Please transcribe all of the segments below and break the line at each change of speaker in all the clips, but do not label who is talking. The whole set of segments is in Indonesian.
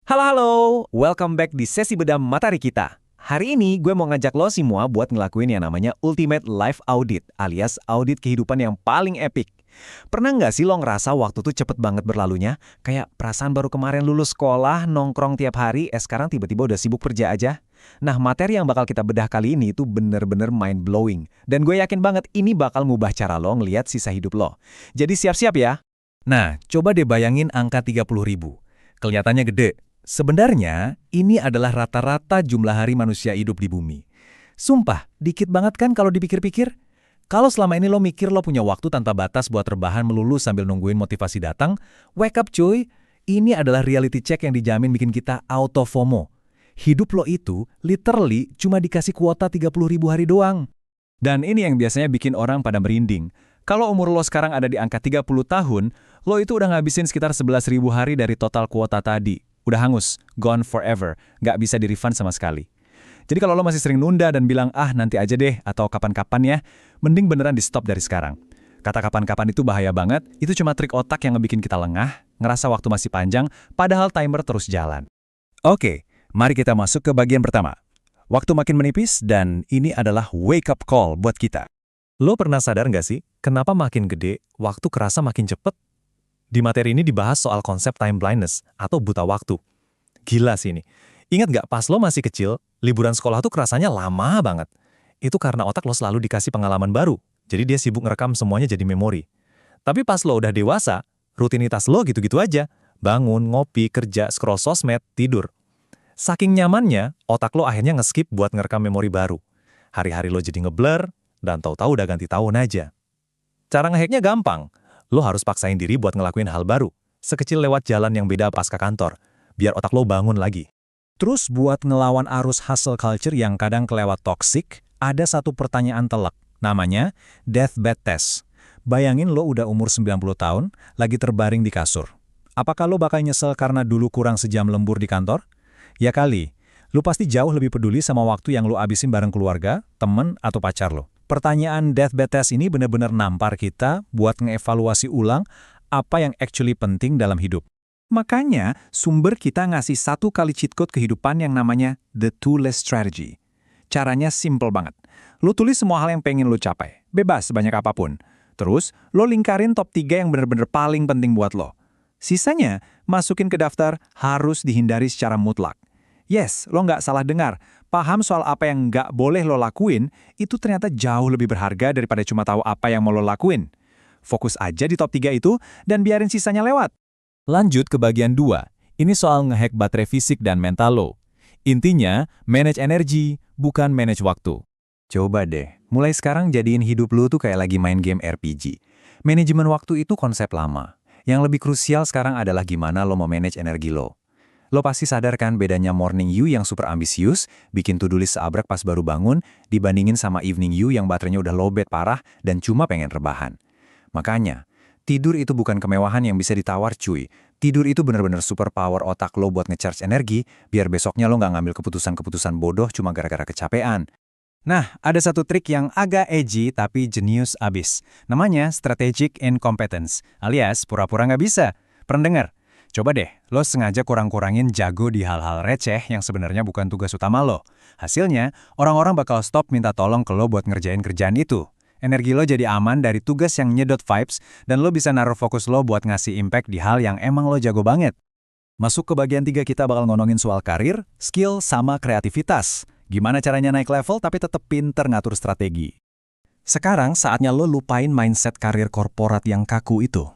Halo, welcome back di sesi bedah materi kita. Hari ini gue mau ngajak lo semua buat ngelakuin yang namanya Ultimate Life Audit, alias audit kehidupan yang paling epic. Pernah nggak sih lo ngerasa waktu tuh cepet banget berlalunya? Kayak perasaan baru kemarin lulus sekolah, nongkrong tiap hari, sekarang tiba-tiba udah sibuk kerja aja? Nah, materi yang bakal kita bedah kali ini itu bener-bener mind-blowing. Dan gue yakin banget ini bakal ngubah cara lo ngeliat sisa hidup lo. Jadi siap-siap ya.
Nah, coba deh bayangin angka 30.000. Kelihatannya gede. Sebenarnya, ini adalah rata-rata jumlah hari manusia hidup di bumi. Sumpah, dikit banget kan kalau dipikir-pikir? Kalau selama ini lo mikir lo punya waktu tanpa batas buat rebahan melulu sambil nungguin motivasi datang, wake up cuy. Ini adalah reality check yang dijamin bikin kita auto FOMO. Hidup lo itu literally cuma dikasih kuota 30.000 hari doang.
Dan ini yang biasanya bikin orang pada merinding. Kalau umur lo sekarang ada di angka 30 tahun, lo itu udah ngabisin sekitar 11.000 hari dari total kuota tadi. Udah hangus, gone forever, nggak bisa di-refund sama sekali. Jadi kalau lo masih sering nunda dan bilang, nanti aja deh, atau kapan-kapan ya, mending beneran di-stop dari sekarang. Kata kapan-kapan itu bahaya banget, itu cuma trik otak yang ngebikin kita lengah, ngerasa waktu masih panjang, padahal timer terus jalan.
Oke, mari kita masuk ke bagian pertama. Waktu makin menipis dan ini adalah wake up call buat kita. Lo pernah sadar nggak sih, kenapa makin gede, waktu kerasa makin cepet? Di materi ini dibahas soal konsep time blindness atau buta waktu. Gila sih ini. Ingat nggak pas lo masih kecil, liburan sekolah tuh kerasanya lama banget. Itu karena otak lo selalu dikasih pengalaman baru, jadi dia sibuk ngerekam semuanya jadi memori. Tapi pas lo udah dewasa, rutinitas lo gitu-gitu aja. Bangun, ngopi, kerja, scroll sosmed, tidur. Saking nyamannya, otak lo akhirnya nge-skip buat ngerekam memori baru. Hari-hari lo jadi ngeblur, dan tahu-tahu udah ganti tahun aja. Cara ngehacknya gampang. Lo harus paksain diri buat ngelakuin hal baru, sekecil lewat jalan yang beda pas ke kantor, biar otak lo bangun lagi. Terus buat ngelawan arus hustle culture yang kadang kelewat toxic, ada satu pertanyaan telak, namanya deathbed test. Bayangin lo udah umur 90 tahun, lagi terbaring di kasur. Apakah lo bakal nyesel karena dulu kurang sejam lembur di kantor? Ya kali, lo pasti jauh lebih peduli sama waktu yang lo abisin bareng keluarga, temen, atau pacar lo. Pertanyaan deathbed test ini benar-benar nampar kita buat ngeevaluasi ulang apa yang actually penting dalam hidup. Makanya, sumber kita ngasih satu kali cheat code kehidupan yang namanya The Two-Less Strategy. Caranya simple banget. Lo tulis semua hal yang pengen lo capai, bebas sebanyak apapun. Terus, lo lingkarin top 3 yang benar-benar paling penting buat lo. Sisanya, masukin ke daftar harus dihindari secara mutlak. Yes, lo nggak salah dengar. Paham soal apa yang nggak boleh lo lakuin, itu ternyata jauh lebih berharga daripada cuma tahu apa yang mau lo lakuin. Fokus aja di top 3 itu, dan biarin sisanya lewat. Lanjut ke bagian 2. Ini soal ngehack baterai fisik dan mental lo. Intinya, manage energi, bukan manage waktu. Coba deh, mulai sekarang jadiin hidup lo tuh kayak lagi main game RPG. Manajemen waktu itu konsep lama. Yang lebih krusial sekarang adalah gimana lo mau manage energi lo. Lo pasti sadar kan bedanya morning you yang super ambisius, bikin to-do list seabrek pas baru bangun, dibandingin sama evening you yang baterainya udah lowbat parah dan cuma pengen rebahan. Makanya, tidur itu bukan kemewahan yang bisa ditawar cuy. Tidur itu bener-bener superpower otak lo buat ngecharge energi, biar besoknya lo nggak ngambil keputusan-keputusan bodoh cuma gara-gara kecapean. Nah, ada satu trik yang agak edgy tapi jenius abis. Namanya strategic incompetence, alias pura-pura nggak bisa. Pernah dengar? Coba deh, lo sengaja kurang-kurangin jago di hal-hal receh yang sebenarnya bukan tugas utama lo. Hasilnya, orang-orang bakal stop minta tolong ke lo buat ngerjain kerjaan itu. Energi lo jadi aman dari tugas yang nyedot vibes, dan lo bisa naruh fokus lo buat ngasih impact di hal yang emang lo jago banget. Masuk ke bagian 3 kita bakal ngomongin soal karir, skill, sama kreativitas. Gimana caranya naik level tapi tetap pinter ngatur strategi. Sekarang saatnya lo lupain mindset karir korporat yang kaku itu.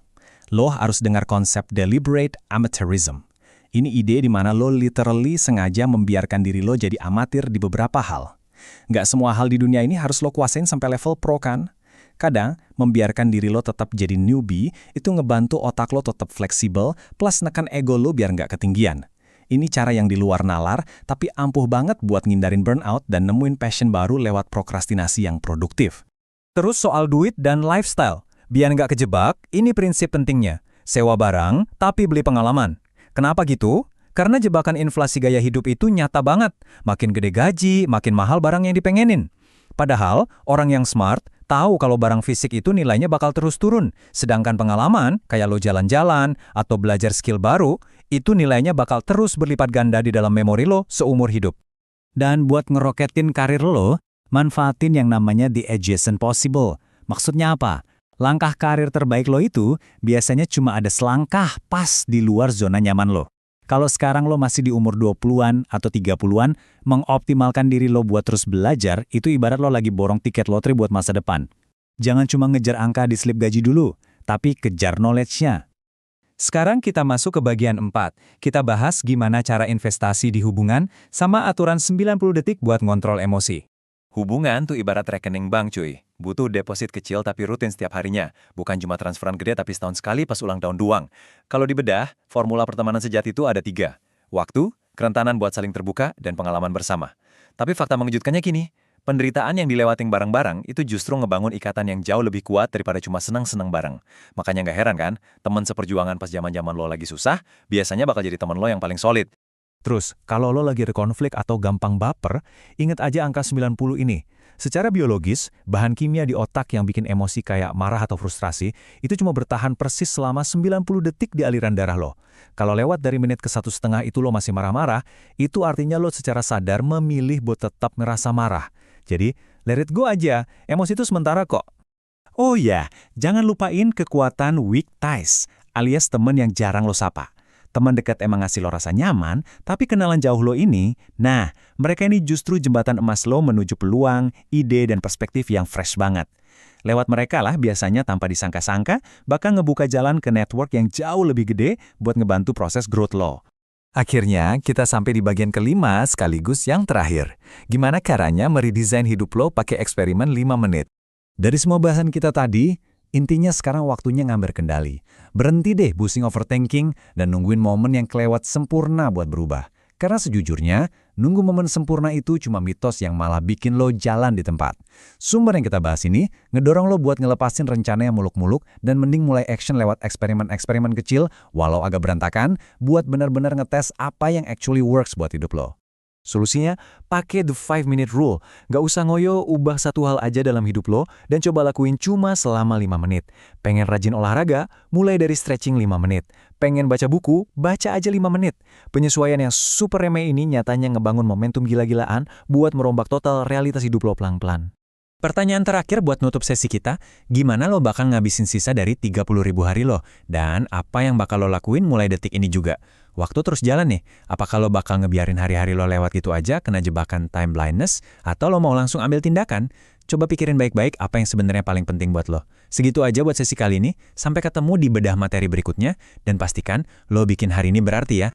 Lo harus dengar konsep deliberate amateurism. Ini ide di mana lo literally sengaja membiarkan diri lo jadi amatir di beberapa hal. Nggak semua hal di dunia ini harus lo kuasain sampai level pro kan? Kadang, membiarkan diri lo tetap jadi newbie itu ngebantu otak lo tetap fleksibel plus nekan ego lo biar nggak ketinggian. Ini cara yang di luar nalar, tapi ampuh banget buat ngindarin burnout dan nemuin passion baru lewat prokrastinasi yang produktif. Terus soal duit dan lifestyle. Biar nggak kejebak, ini prinsip pentingnya. Sewa barang, tapi beli pengalaman. Kenapa gitu? Karena jebakan inflasi gaya hidup itu nyata banget. Makin gede gaji, makin mahal barang yang dipengenin. Padahal, orang yang smart tahu kalau barang fisik itu nilainya bakal terus turun. Sedangkan pengalaman, kayak lo jalan-jalan atau belajar skill baru, Itu nilainya bakal terus berlipat ganda di dalam memori lo seumur hidup. Dan buat ngeroketin karir lo, manfaatin yang namanya the adjacent possible. Maksudnya apa? Langkah karir terbaik lo itu biasanya cuma ada selangkah pas di luar zona nyaman lo. Kalau sekarang lo masih di umur 20-an atau 30-an, mengoptimalkan diri lo buat terus belajar, itu ibarat lo lagi borong tiket lotre buat masa depan. Jangan cuma ngejar angka di slip gaji dulu, tapi kejar knowledge-nya. Sekarang kita masuk ke bagian 4. Kita bahas gimana cara investasi di hubungan sama aturan 90 detik buat ngontrol emosi.
Hubungan tuh ibarat rekening bank cuy. Butuh deposit kecil tapi rutin setiap harinya. Bukan cuma transferan gede tapi setahun sekali pas ulang tahun doang. Kalau dibedah, formula pertemanan sejati itu ada 3. Waktu, kerentanan buat saling terbuka, dan pengalaman bersama. Tapi fakta mengejutkannya gini, penderitaan yang dilewatin bareng-bareng itu justru ngebangun ikatan yang jauh lebih kuat daripada cuma senang-senang bareng. Makanya nggak heran kan, teman seperjuangan pas zaman-zaman lo lagi susah, biasanya bakal jadi teman lo yang paling solid.
Terus, kalau lo lagi ada konflik atau gampang baper, ingat aja angka 90 ini. Secara biologis, bahan kimia di otak yang bikin emosi kayak marah atau frustrasi, itu cuma bertahan persis selama 90 detik di aliran darah lo. Kalau lewat dari menit ke 1,5 itu lo masih marah-marah, itu artinya lo secara sadar memilih buat tetap ngerasa marah. Jadi, let it go aja, emosi itu sementara kok. Oh ya, jangan lupain kekuatan weak ties, alias temen yang jarang lo sapa. Teman dekat emang ngasih lo rasa nyaman, tapi kenalan jauh lo ini, nah, mereka ini justru jembatan emas lo menuju peluang, ide, dan perspektif yang fresh banget. Lewat mereka lah biasanya tanpa disangka-sangka, bakal ngebuka jalan ke network yang jauh lebih gede buat ngebantu proses growth lo. Akhirnya, kita sampai di bagian kelima sekaligus yang terakhir. Gimana caranya meredesain hidup lo pakai eksperimen 5 menit? Dari semua bahasan kita tadi, intinya sekarang waktunya ngambil kendali. Berhenti deh pusing overthinking dan nungguin momen yang kelewat sempurna buat berubah. Karena sejujurnya, nunggu momen sempurna itu cuma mitos yang malah bikin lo jalan di tempat. Sumber yang kita bahas ini ngedorong lo buat ngelepasin rencana yang muluk-muluk dan mending mulai action lewat eksperimen-eksperimen kecil, walau agak berantakan, buat benar-benar ngetes apa yang actually works buat hidup lo. Solusinya, pakai the 5-minute rule. Nggak usah ngoyo, ubah satu hal aja dalam hidup lo, dan coba lakuin cuma selama 5 menit. Pengen rajin olahraga? Mulai dari stretching 5 menit. Pengen baca buku? Baca aja 5 menit. Penyesuaian yang super remeh ini nyatanya ngebangun momentum gila-gilaan buat merombak total realitas hidup lo pelan-pelan. Pertanyaan terakhir buat nutup sesi kita, gimana lo bakal ngabisin sisa dari 30.000 hari lo? Dan apa yang bakal lo lakuin mulai detik ini juga? Waktu terus jalan nih, apakah lo bakal ngebiarin hari-hari lo lewat gitu aja kena jebakan time blindness? Atau lo mau langsung ambil tindakan? Coba pikirin baik-baik apa yang sebenarnya paling penting buat lo. Segitu aja buat sesi kali ini, sampai ketemu di bedah materi berikutnya, dan pastikan lo bikin hari ini berarti ya.